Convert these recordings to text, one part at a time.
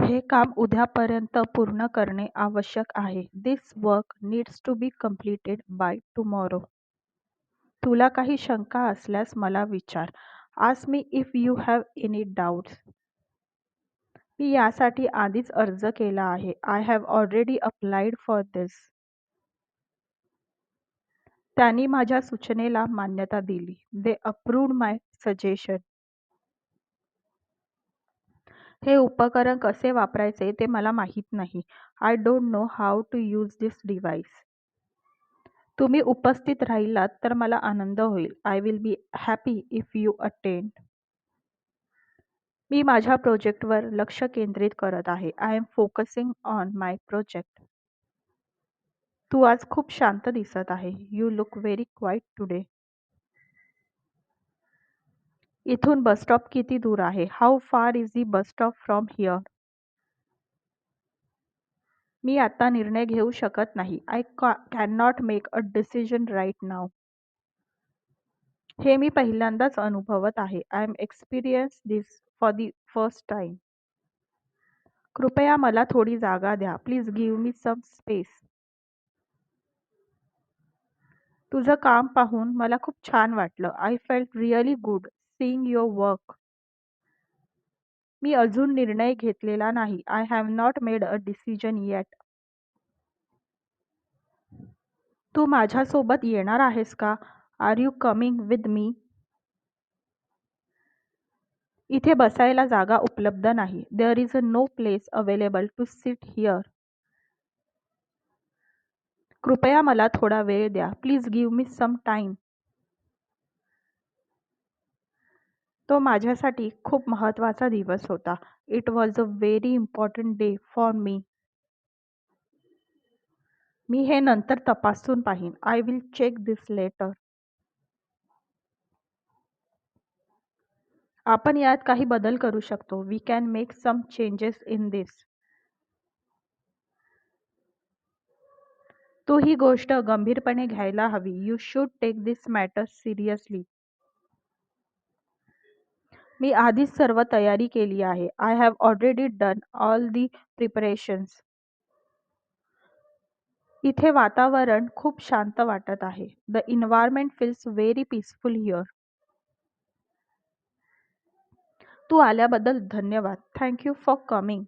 हे काम उद्यापर्यंत पूर्ण करणे आवश्यक आहे. This work needs to be completed by tomorrow. तुला काही शंका असल्यास मला विचार. Ask me if you have any doubts. मी यासाठी आधीच अर्ज केला आहे. I have already applied for this. त्यांनी माझ्या सूचनेला मान्यता दिली. They approved my suggestion. हे उपकरण कसे वापरायचे ते मला माहीत नाही. I don't know how to use this device. तुम्ही उपस्थित राहिलात तर मला आनंद होईल. I will be happy if you attend. मी माझ्या प्रोजेक्टवर लक्ष केंद्रित करत आहे. I am focusing on my project. तू आज खूप शांत दिसत आहे. You look very quiet today. इथून बस स्टॉप किती दूर आहे? How far is the bus stop from here? मी आता निर्णय घेऊ शकत नाही. I cannot make a decision right now. हे मी पहिल्यांदाच अनुभवत आहे. I am experience this for the first time. कृपया मला थोडी जागा द्या. Please give me some space. तुझं काम पाहून मला खूप छान वाटलं. I felt really good seeing your work. मी अजून निर्णय घेतलेला नाही. I have not made a decision yet. तू माझ्यासोबत येणार आहेस का? Are you coming with me? इथे बसायला जागा उपलब्ध नाही. There is no place available to sit here. कृपया मला थोडा वेळ द्या. Please give me some time. तो माझ्यासाठी खूप महत्त्वाचा दिवस होता. It was a very important day for me. मी हे नंतर तपासून पाहीन. I will check this later. आपण यात काही बदल करू शकतो. We can make some changes in this. तू ही गोष्ट गंभीरपणे घ्यायला हवी. You should take this matter seriously. मी आधीच सर्व तयारी केली आहे. I have already done all the preparations. इथे वातावरण खूप शांत वाटत आहे. The environment feels very peaceful here. तू आल्याबद्दल धन्यवाद. Thank you for coming.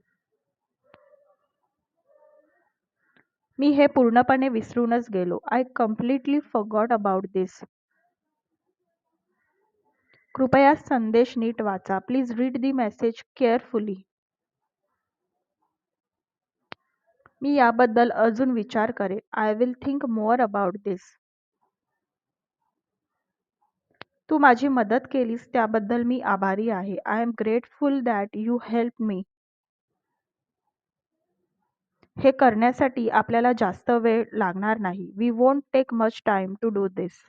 मी हे पूर्णपणे विसरूनच गेलो. I completely forgot about this. कृपया संदेश नीट वाचा. Please read the message carefully. मी याबद्दल अजून विचार करेन. I will think more about this. तू माझी मदत केलीस त्याबद्दल मी आभारी आहे. I am grateful that you helped me. हे करण्यासाठी आपल्याला जास्त वेळ लागणार नाही. We won't take much time to do this.